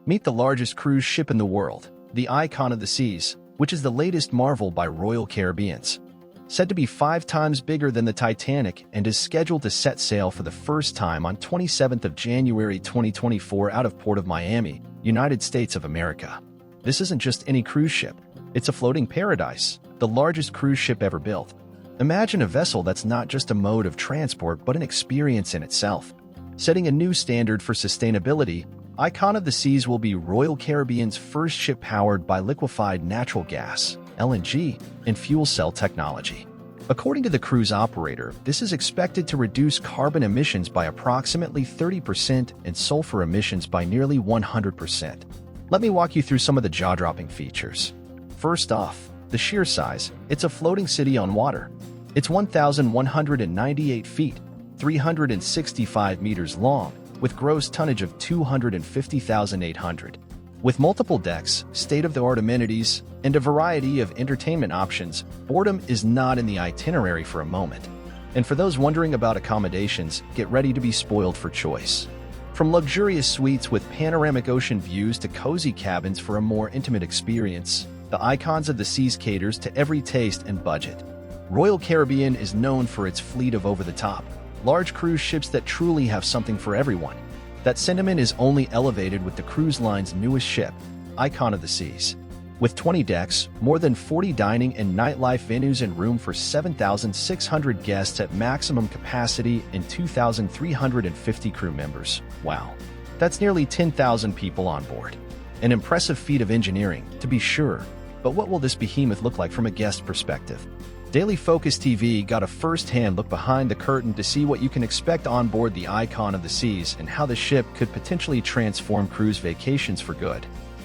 Meet the largest cruise ship in the world, the Icon of the Seas, which is the latest marvel by Royal Caribbeans. Said to be 5 times bigger than the Titanic and is scheduled to set sail for the first time on 27th of January 2024 out of Port of Miami, United States of America. This isn't just any cruise ship. It's a floating paradise, the largest cruise ship ever built. Imagine a vessel that's not just a mode of transport but an experience in itself. Setting a new standard for sustainability, Icon of the Seas will be Royal Caribbean's first ship powered by liquefied natural gas, LNG, and fuel cell technology. According to the cruise operator, this is expected to reduce carbon emissions by approximately 30% and sulfur emissions by nearly 100%. Let me walk you through some of the jaw-dropping features. First off, the sheer size. It's a floating city on water. It's 1,198 feet, 365 meters long, with gross tonnage of 250,800. With multiple decks, state-of-the-art amenities, and a variety of entertainment options, boredom is not in the itinerary for a moment. And for those wondering about accommodations, get ready to be spoiled for choice. From luxurious suites with panoramic ocean views to cozy cabins for a more intimate experience, the Icons of the Seas caters to every taste and budget. Royal Caribbean is known for its fleet of over-the-top, large cruise ships that truly have something for everyone. That sentiment is only elevated with the cruise line's newest ship, Icon of the Seas. With 20 decks, more than 40 dining and nightlife venues and room for 7,600 guests at maximum capacity and 2,350 crew members. Wow. That's nearly 10,000 people on board. An impressive feat of engineering, to be sure. But what will this behemoth look like from a guest perspective? Daily Focus TV got a first-hand look behind the curtain to see what you can expect on board the Icon of the Seas and how the ship could potentially transform cruise vacations for good.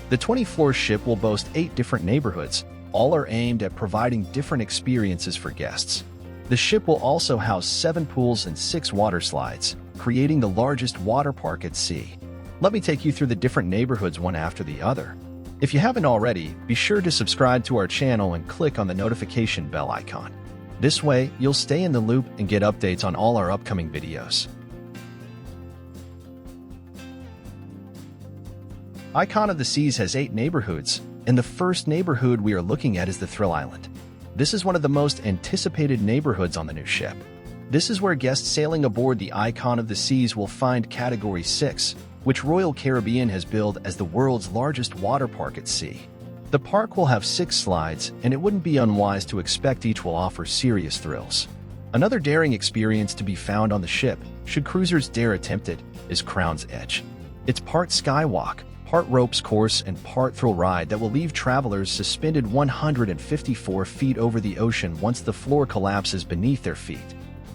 The 20-floor ship will boast 8 different neighborhoods. All are aimed at providing different experiences for guests. The ship will also house 7 pools and 6 water slides, creating the largest water park at sea. Let me take you through the different neighborhoods one after the other. If you haven't already, be sure to subscribe to our channel and click on the notification bell icon. This way, you'll stay in the loop and get updates on all our upcoming videos. Icon of the Seas has 8 neighborhoods, and the first neighborhood we are looking at is the Thrill Island. This is one of the most anticipated neighborhoods on the new ship. This is where guests sailing aboard the Icon of the Seas will find Category 6, which Royal Caribbean has billed as the world's largest water park at sea. The park will have 6 slides, and it wouldn't be unwise to expect each will offer serious thrills. Another daring experience to be found on the ship, should cruisers dare attempt it, is Crown's Edge. It's part skywalk, part ropes course, and part thrill ride that will leave travelers suspended 154 feet over the ocean once the floor collapses beneath their feet.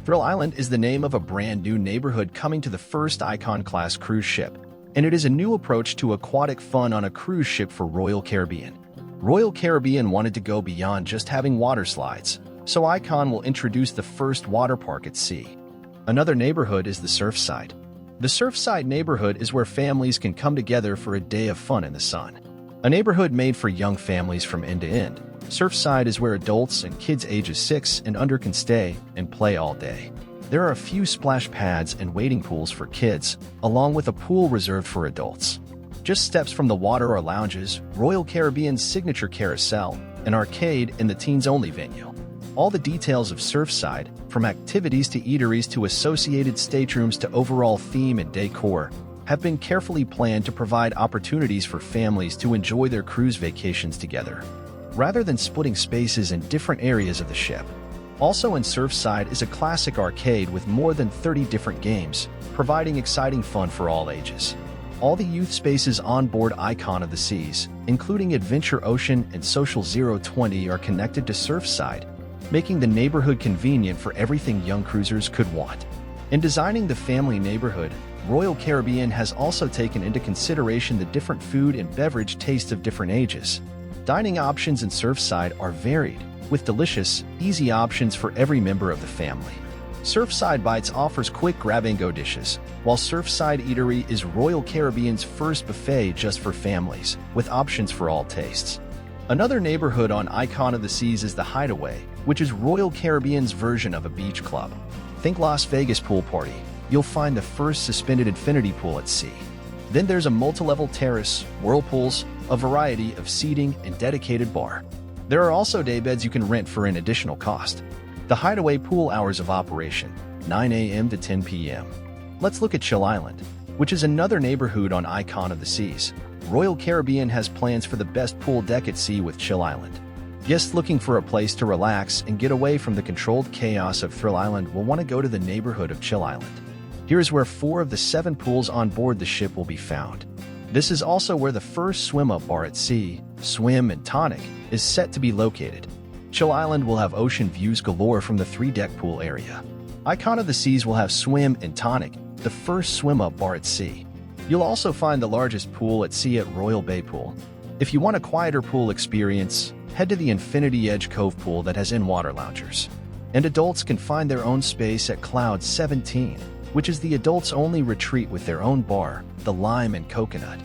Thrill Island is the name of a brand new neighborhood coming to the first Icon-class cruise ship, and it is a new approach to aquatic fun on a cruise ship for Royal Caribbean. Royal Caribbean wanted to go beyond just having water slides, so Icon will introduce the first water park at sea. Another neighborhood is the Surfside. The Surfside neighborhood is where families can come together for a day of fun in the sun. A neighborhood made for young families from end to end. Surfside is where adults and kids ages 6 and under can stay and play all day. There are a few splash pads and wading pools for kids, along with a pool reserved for adults. Just steps from the water are lounges, Royal Caribbean's signature carousel, an arcade, and the teens-only venue. All the details of Surfside, from activities to eateries to associated staterooms to overall theme and decor, have been carefully planned to provide opportunities for families to enjoy their cruise vacations together, rather than splitting spaces in different areas of the ship. Also in Surfside is a classic arcade with more than 30 different games, providing exciting fun for all ages. All the youth spaces on board Icon of the Seas, including Adventure Ocean and Social 020, are connected to Surfside, making the neighborhood convenient for everything young cruisers could want. In designing the family neighborhood, Royal Caribbean has also taken into consideration the different food and beverage tastes of different ages. Dining options in Surfside are varied, with delicious, easy options for every member of the family. Surfside Bites offers quick grab-and-go dishes, while Surfside Eatery is Royal Caribbean's first buffet just for families, with options for all tastes. Another neighborhood on Icon of the Seas is the Hideaway, which is Royal Caribbean's version of a beach club. Think Las Vegas pool party. You'll find the first suspended infinity pool at sea. Then there's a multi-level terrace, whirlpools, a variety of seating, and dedicated bar. There are also daybeds you can rent for an additional cost. The Hideaway pool hours of operation, 9 a.m. to 10 p.m. Let's look at Chill Island, which is another neighborhood on Icon of the Seas. Royal Caribbean has plans for the best pool deck at sea with Chill Island. Guests looking for a place to relax and get away from the controlled chaos of Thrill Island will want to go to the neighborhood of Chill Island. Here's where 4 of the 7 pools on board the ship will be found. This is also where the first swim-up bar at sea, Swim and Tonic, is set to be located. Chill Island will have ocean views galore from the 3-deck pool area. Icon of the Seas will have Swim and Tonic, the first swim-up bar at sea. You'll also find the largest pool at sea at Royal Bay Pool. If you want a quieter pool experience, head to the Infinity Edge Cove pool that has in-water loungers. And adults can find their own space at Cloud 17, which is the adults-only retreat with their own bar, the Lime and Coconut.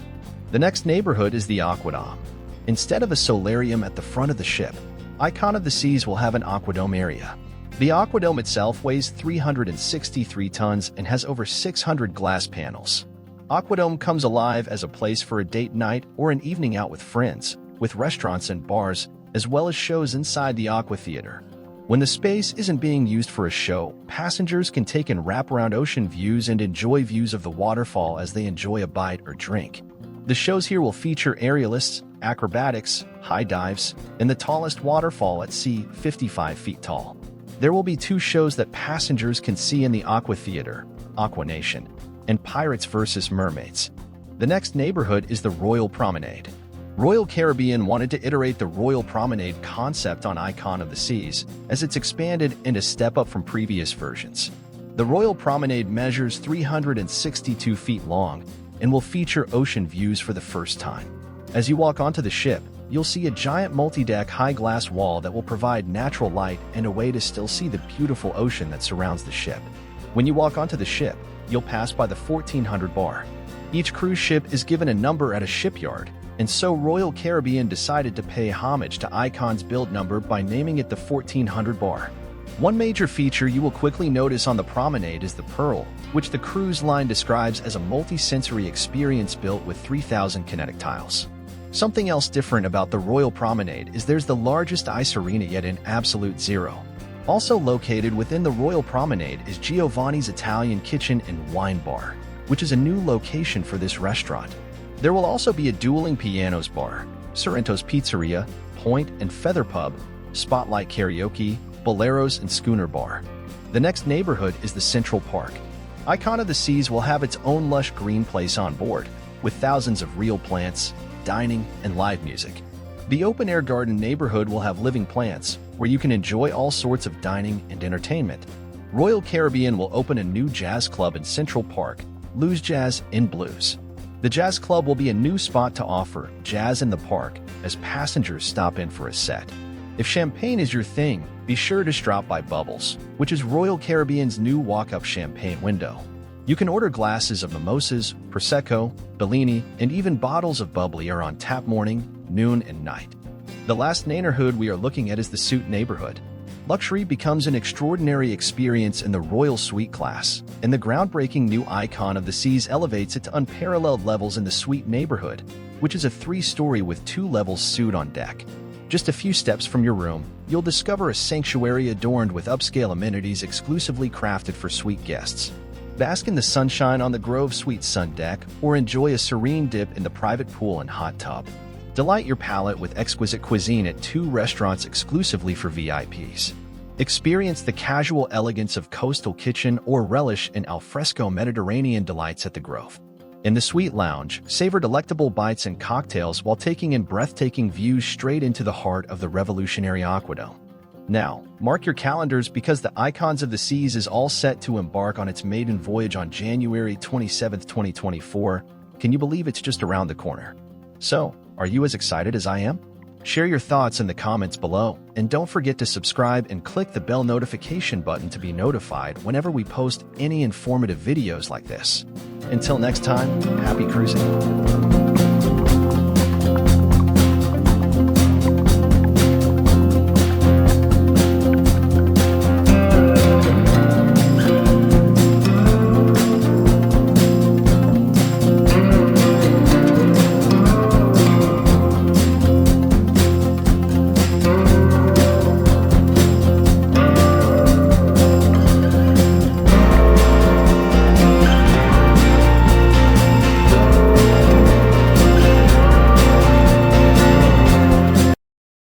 The next neighborhood is the Aquadome. Instead of a solarium at the front of the ship, Icon of the Seas will have an Aquadome area. The Aquadome itself weighs 363 tons and has over 600 glass panels. Aquadome comes alive as a place for a date night or an evening out with friends, with restaurants and bars, as well as shows inside the Aqua Theater. When the space isn't being used for a show, passengers can take in wraparound ocean views and enjoy views of the waterfall as they enjoy a bite or drink. The shows here will feature aerialists, acrobatics, high dives, and the tallest waterfall at sea, 55 feet tall. There will be 2 shows that passengers can see in the Aqua Theater, Aqua Nation, and Pirates vs. Mermaids. The next neighborhood is the Royal Promenade. Royal Caribbean wanted to iterate the Royal Promenade concept on Icon of the Seas, as it's expanded and a step up from previous versions. The Royal Promenade measures 362 feet long and will feature ocean views for the first time. As you walk onto the ship, you'll see a giant multi-deck high-glass wall that will provide natural light and a way to still see the beautiful ocean that surrounds the ship. When you walk onto the ship, you'll pass by the 1400 bar. Each cruise ship is given a number at a shipyard, and so Royal Caribbean decided to pay homage to Icon's build number by naming it the 1400 bar. One major feature you will quickly notice on the promenade is the Pearl, which the cruise line describes as a multi-sensory experience built with 3,000 kinetic tiles. Something else different about the Royal Promenade is there's the largest ice arena yet in absolute zero. Also located within the Royal Promenade is Giovanni's Italian Kitchen and Wine Bar, which is a new location for this restaurant. There will also be a Dueling Pianos Bar, Sorrento's Pizzeria, Point and Feather Pub, Spotlight Karaoke, Boleros and Schooner Bar. The next neighborhood is the Central Park. Icon of the Seas will have its own lush green place on board, with thousands of real plants, dining, and live music. The open-air garden neighborhood will have living plants, where you can enjoy all sorts of dining and entertainment. Royal Caribbean will open a new jazz club in Central Park, Lou's Jazz and Blues. The Jazz Club will be a new spot to offer jazz in the park as passengers stop in for a set. If champagne is your thing, be sure to stop by Bubbles, which is Royal Caribbean's new walk-up champagne window. You can order glasses of mimosas, Prosecco, Bellini, and even bottles of bubbly are on tap morning, noon, and night. The last neighborhood we are looking at is the Suite neighborhood. Luxury becomes an extraordinary experience in the Royal Suite class, and the groundbreaking new Icon of the Seas elevates it to unparalleled levels in the Suite neighborhood, which is a 3-story with 2 levels suite on deck. Just a few steps from your room, you'll discover a sanctuary adorned with upscale amenities exclusively crafted for suite guests. Bask in the sunshine on the Grove Suite sun deck, or enjoy a serene dip in the private pool and hot tub. Delight your palate with exquisite cuisine at 2 restaurants exclusively for VIPs. Experience the casual elegance of Coastal Kitchen or relish in alfresco Mediterranean delights at the Grove. In the Suite Lounge, savor delectable bites and cocktails while taking in breathtaking views straight into the heart of the revolutionary Aquadome. Now, mark your calendars because the Icons of the Seas is all set to embark on its maiden voyage on January 27, 2024. Can you believe it's just around the corner? So, are you as excited as I am? Share your thoughts in the comments below, and don't forget to subscribe and click the bell notification button to be notified whenever we post any informative videos like this. Until next time, happy cruising!